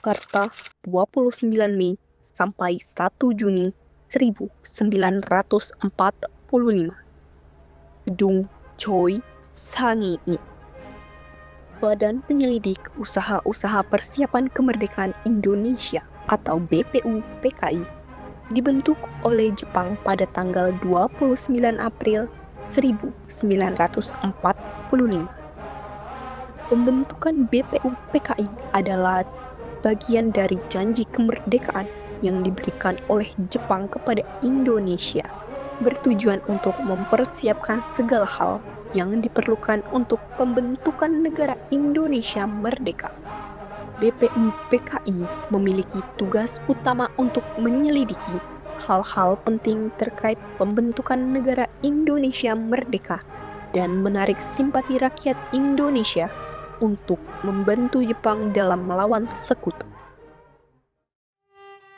Jakarta, 29 Mei sampai 1 Juni 1945. Gedung Choi Sang-i. Badan Penyelidik Usaha-Usaha Persiapan Kemerdekaan Indonesia atau BPUPKI dibentuk oleh Jepang pada tanggal 29 April 1945. Pembentukan BPUPKI adalah bagian dari janji kemerdekaan yang diberikan oleh Jepang kepada Indonesia, bertujuan untuk mempersiapkan segala hal yang diperlukan untuk pembentukan negara Indonesia merdeka. BPUPKI memiliki tugas utama untuk menyelidiki hal-hal penting terkait pembentukan negara Indonesia merdeka dan menarik simpati rakyat Indonesia untuk membantu Jepang dalam melawan sekutu.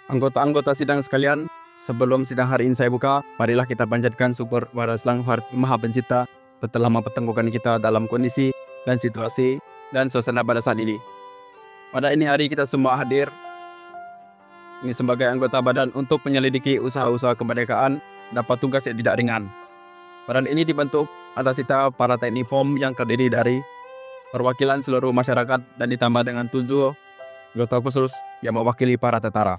Anggota-anggota sidang sekalian, sebelum sidang hari ini saya buka, marilah kita panjatkan syukur kepada Sang Maha Pencipta telah mempertemukan kita dalam kondisi dan situasi dan suasana pada saat ini. Pada ini hari kita semua hadir ini sebagai anggota badan untuk menyelidiki usaha-usaha kemerdekaan dapat tugas yang tidak ringan. Badan ini dibentuk atas kita para TNI POM yang terdiri dari perwakilan seluruh masyarakat dan ditambah dengan 7 anggota khusus yang mewakili para tentara.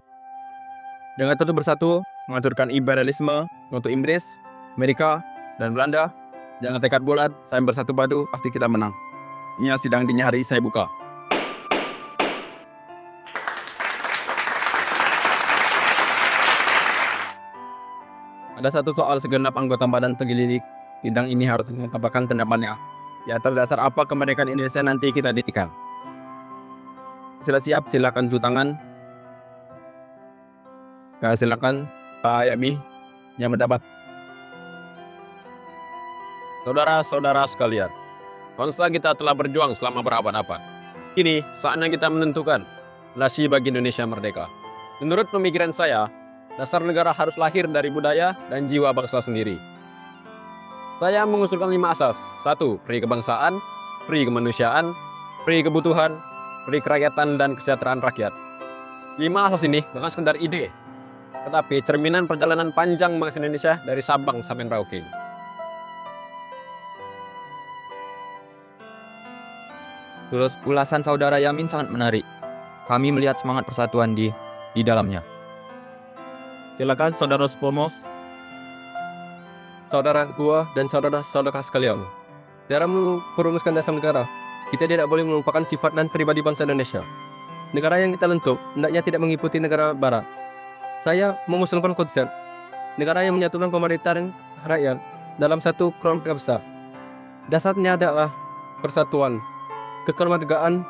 Dengan tentu bersatu mengaturkan imperialisme untuk Inggris, Amerika, dan Belanda. Jangan tekad bulat, saya bersatu padu, pasti kita menang. Ini sidang dini hari saya buka. Ada satu soal segenap anggota badan penyelidik sidang ini harus mengungkapkan tanggapannya. Ya, atas dasar apa kemerdekaan Indonesia nanti kita dirikan. Sudah siap, silakan cuci tangan. Silakan Pak Yami yang mendapat. Saudara-saudara sekalian, bangsa kita telah berjuang selama berabad-abad. Kini saatnya kita menentukan nasib bagi Indonesia merdeka. Menurut pemikiran saya, dasar negara harus lahir dari budaya dan jiwa bangsa sendiri. Saya mengusulkan 5 asas. 1. Peri kebangsaan, peri kemanusiaan, peri kebutuhan, peri kerakyatan, dan kesejahteraan rakyat. 5 asas ini bukan sekedar ide, tetapi cerminan perjalanan panjang bangsa Indonesia dari Sabang sampai Merauke. Terus ulasan saudara Yamin sangat menarik. Kami melihat semangat persatuan di dalamnya. Silakan saudara Supomo. Saudara ketua dan saudara-saudara sekalian, dalam merumuskan dasar negara, kita tidak boleh melupakan sifat dan pribadi bangsa Indonesia. Negara yang kita bentuk hendaknya tidak mengikuti negara barat. Saya mengusulkan konsep negara yang menyatukan pemerintahan rakyat dalam satu kelompok besar. Dasarnya adalah persatuan, kekeluargaan,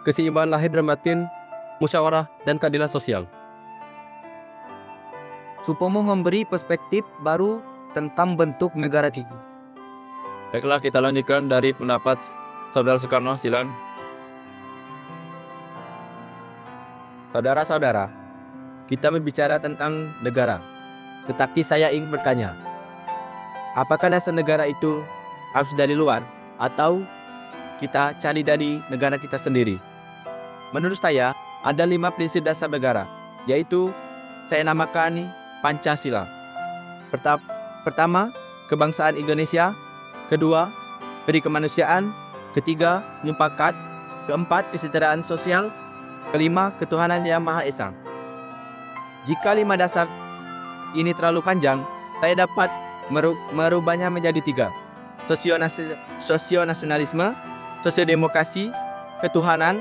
keseimbangan lahir dan batin, musyawarah, dan keadilan sosial. Supomo memberi perspektif baru tentang bentuk negara ini. Baiklah, kita lanjutkan dari pendapat saudara Soekarno, silakan. Saudara-saudara, kita berbicara tentang negara. Tetapi saya ingin bertanya, apakah dasar negara itu harus dari luar atau kita cari dari negara kita sendiri? Menurut saya, ada 5 prinsip dasar negara, yaitu saya namakan Pancasila. Pertama, kebangsaan Indonesia. Kedua, peri kemanusiaan. Ketiga, mufakat. Keempat, kesejahteraan sosial. Kelima, ketuhanan yang Maha Esa. Jika 5 dasar ini terlalu panjang, saya dapat merubahnya menjadi 3. Sosionasionalisme, sosiodemokrasi, ketuhanan,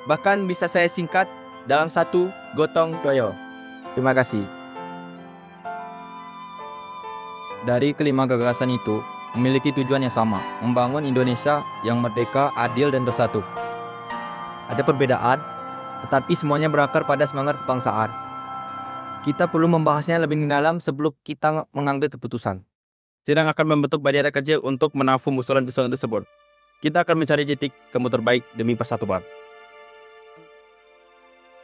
bahkan bisa saya singkat dalam satu gotong royong. Terima kasih. Dari kelima gagasan itu memiliki tujuan yang sama, membangun Indonesia yang merdeka, adil, dan bersatu. Ada perbedaan, tetapi semuanya berakar pada semangat kebangsaan. Kita perlu membahasnya lebih dalam sebelum kita mengambil keputusan. Sidang akan membentuk barisan kerja untuk menafum usulan-usulan tersebut. Kita akan mencari titik temu terbaik demi persatuan.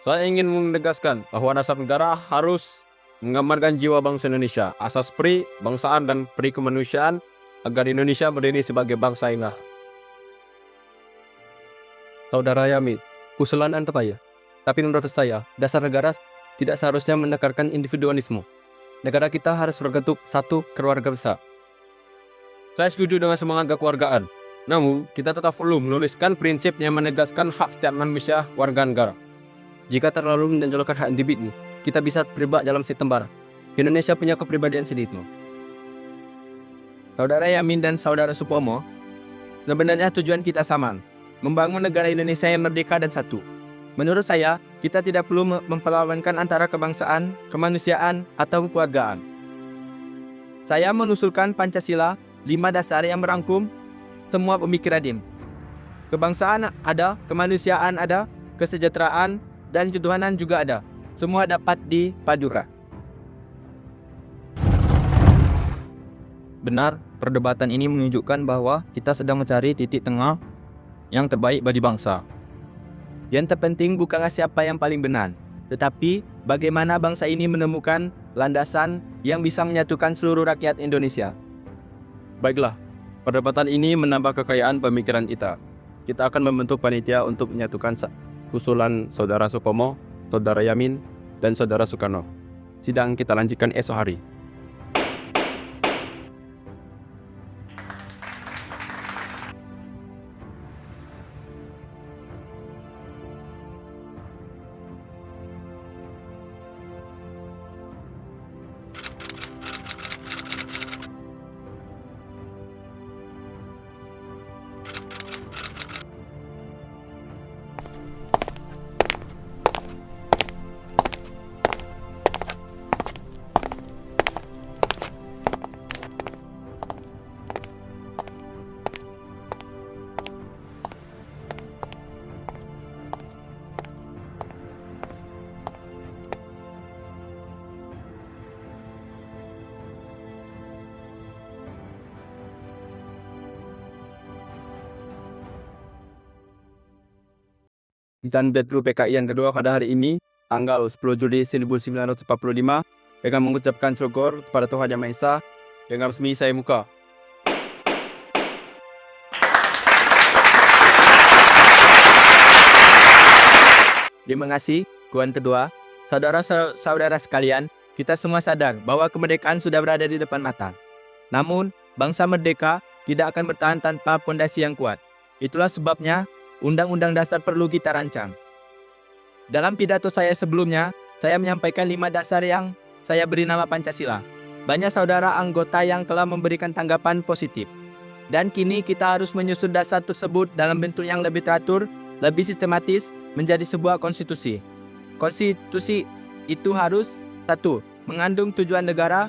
Saya ingin menegaskan bahwa dasar negara harus menggambarkan jiwa bangsa Indonesia, asas peri bangsaan dan peri kemanusiaan agar Indonesia berdiri sebagai bangsa yang. Saudara Yamin, usulan Anda apa ya? Tapi menurut saya, dasar negara tidak seharusnya menekankan individualisme. Negara kita harus berbentuk satu keluarga besar. Saya setuju dengan semangat kekeluargaan. Namun, kita tetap perlu menuliskan prinsip yang menegaskan hak setiap manusia warga negara. Jika terlalu menonjolkan hak individu, kita bisa terjebak dalam sistem barat. Indonesia punya kepribadian sendiri. Saudara Yamin dan Saudara Supomo, sebenarnya tujuan kita sama, membangun negara Indonesia yang merdeka dan satu. Menurut saya, kita tidak perlu memperlawankan antara kebangsaan, kemanusiaan, atau kekeluargaan. Saya mengusulkan Pancasila, 5 dasar yang merangkum semua pemikiran. Kebangsaan ada, kemanusiaan ada, kesejahteraan, dan ketuhanan juga ada. Semua dapat dipadukan. Benar, perdebatan ini menunjukkan bahwa kita sedang mencari titik tengah yang terbaik bagi bangsa. Yang terpenting bukanlah siapa yang paling benar, tetapi bagaimana bangsa ini menemukan landasan yang bisa menyatukan seluruh rakyat Indonesia. Baiklah, perdebatan ini menambah kekayaan pemikiran kita. Kita akan membentuk panitia untuk menyatukan usulan Saudara Supomo, Saudara Yamin, dan Saudara Soekarno. Sidang kita lanjutkan esok hari. Dan Bedru PKI yang kedua pada hari ini, tanggal 10 Juli 1945, dengan mengucapkan syukur kepada Tuhan Yang Maha Esa, dengan resmi saya muka. Terima kasih, Tuan Kedua. Saudara-saudara sekalian, kita semua sadar bahwa kemerdekaan sudah berada di depan mata. Namun, bangsa merdeka tidak akan bertahan tanpa fondasi yang kuat. Itulah sebabnya Undang-Undang Dasar perlu kita rancang. Dalam pidato saya sebelumnya, saya menyampaikan 5 dasar yang saya beri nama Pancasila. Banyak saudara anggota yang telah memberikan tanggapan positif. Dan kini kita harus menyusun dasar tersebut dalam bentuk yang lebih teratur, lebih sistematis, menjadi sebuah konstitusi. Konstitusi itu harus 1. Mengandung tujuan negara,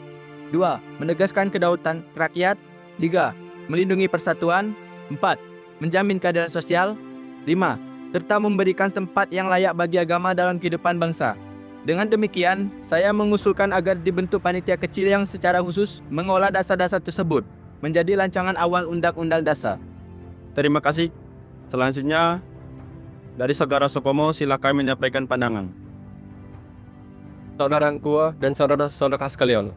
2. Menegaskan kedaulatan rakyat, 3. Melindungi persatuan, 4. Menjamin keadilan sosial, 5. Serta memberikan tempat yang layak bagi agama dalam kehidupan bangsa. Dengan demikian, saya mengusulkan agar dibentuk panitia kecil yang secara khusus mengolah dasar-dasar tersebut menjadi rancangan awal Undang-Undang Dasar. Terima kasih. Selanjutnya, dari Saudara Supomo silakan menyampaikan pandangan. Saudara tua dan saudara-saudara sekalian,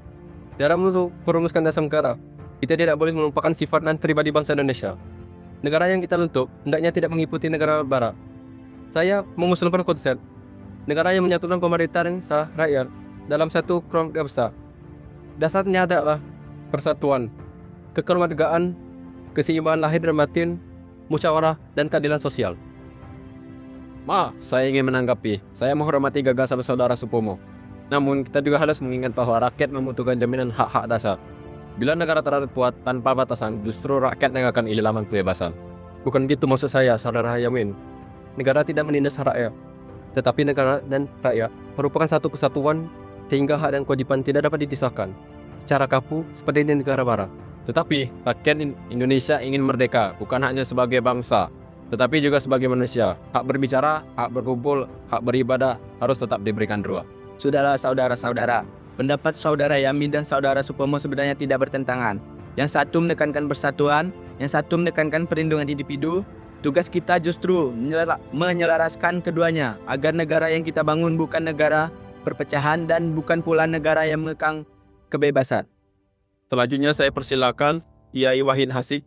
dalam merumuskan dasar negara, kita tidak boleh melupakan sifat dan pribadi bangsa Indonesia. Negara yang kita bentuk hendaknya tidak mengikuti negara barat. Saya mengusulkan konsep negara yang menyatukan pemerintahan sah rakyat dalam satu keluarga besar. Dasarnya adalah persatuan, kekeluargaan, keseimbangan lahir dan batin, musyawarah, dan keadilan sosial. Saya ingin menanggapi. Saya menghormati gagasan saudara Supomo. Namun, kita juga harus mengingat bahwa rakyat membutuhkan jaminan hak-hak dasar. Bila negara terbuat tanpa batasan, justru rakyat yang akan kehilangan kebebasan. Bukan gitu maksud saya, saudara Yamin. Negara tidak menindas rakyat, tetapi negara dan rakyat merupakan satu kesatuan sehingga hak dan kewajiban tidak dapat dipisahkan secara kaku seperti di negara barat. Tetapi rakyat Indonesia ingin merdeka bukan hanya sebagai bangsa, tetapi juga sebagai manusia. Hak berbicara, hak berkumpul, hak beribadah harus tetap diberikan ruang. Sudahlah saudara-saudara, pendapat saudara Yamin dan saudara Supomo sebenarnya tidak bertentangan. Yang satu menekankan persatuan, yang satu menekankan perlindungan individu. Tugas kita justru menyelaraskan keduanya agar negara yang kita bangun bukan negara perpecahan dan bukan pula negara yang mengekang kebebasan. Selanjutnya saya persilakan Kiai Wahid Hasik.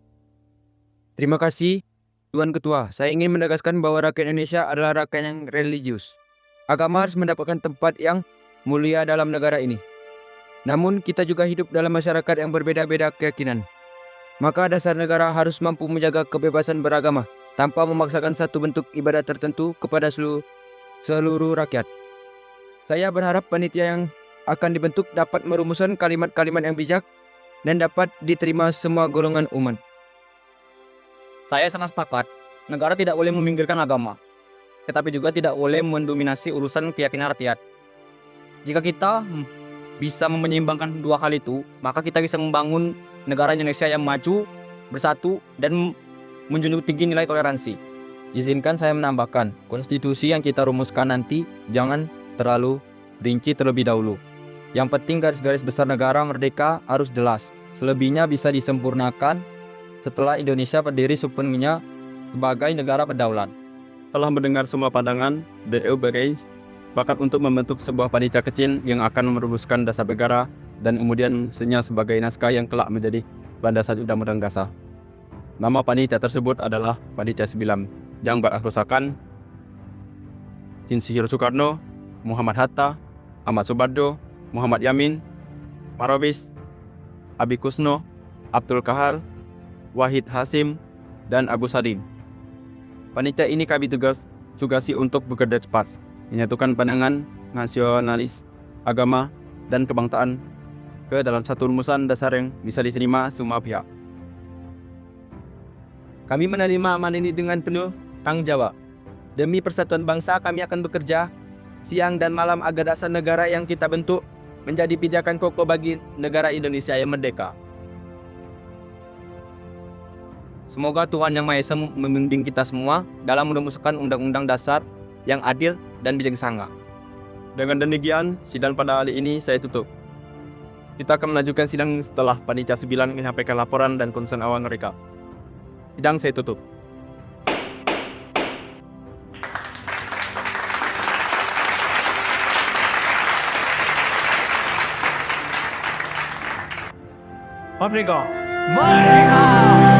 Terima kasih, Tuan Ketua. Saya ingin menegaskan bahwa rakyat Indonesia adalah rakyat yang religius. Agama harus mendapatkan tempat yang mulia dalam negara ini. Namun kita juga hidup dalam masyarakat yang berbeda-beda keyakinan. Maka dasar negara harus mampu menjaga kebebasan beragama tanpa memaksakan satu bentuk ibadat tertentu kepada seluruh rakyat. Saya berharap panitia yang akan dibentuk dapat merumuskan kalimat-kalimat yang bijak dan dapat diterima semua golongan umat. Saya sangat sepakat, negara tidak boleh meminggirkan agama, tetapi juga tidak boleh mendominasi urusan keyakinan rakyat. Jika kita bisa menyeimbangkan dua hal itu, maka kita bisa membangun negara Indonesia yang maju, bersatu, dan menjunjung tinggi nilai toleransi. Izinkan saya menambahkan, konstitusi yang kita rumuskan nanti jangan terlalu rinci terlebih dahulu. Yang penting garis-garis besar negara merdeka harus jelas. Selebihnya bisa disempurnakan setelah Indonesia berdiri sepenuhnya sebagai negara berdaulat. Telah mendengar semua pandangan, DU Bereis sepakat untuk membentuk sebuah panitia kecil yang akan merumuskan dasar negara dan kemudian senya sebagai naskah yang kelak menjadi landasan undang-undang dasar. Nama panitia tersebut adalah Panitia 9 yang berasakan Insinyur Soekarno, Muhammad Hatta, Ahmad Subardo, Muhammad Yamin, Marobis, Abi Kusno, Abdul Kahar, Wahid Hasim, dan Agus Sadim. Panitia ini kami tugasi untuk bekerja cepat, menyatukan pandangan nasionalis, agama, dan kebangsaan ke dalam satu rumusan dasar yang bisa diterima semua pihak. Kami menerima amanah ini dengan penuh tanggung jawab. Demi persatuan bangsa, kami akan bekerja siang dan malam agar dasar negara yang kita bentuk menjadi pijakan kokoh bagi negara Indonesia yang merdeka. Semoga Tuhan Yang Maha Esa membimbing kita semua dalam merumuskan undang-undang dasar yang adil dan bijaksana. Dengan demikian, sidang pada hari ini saya tutup. Kita akan melanjutkan sidang setelah Panitia 9 menyampaikan laporan dan concern awal mereka. Sidang saya tutup. Merdeka! Merdeka!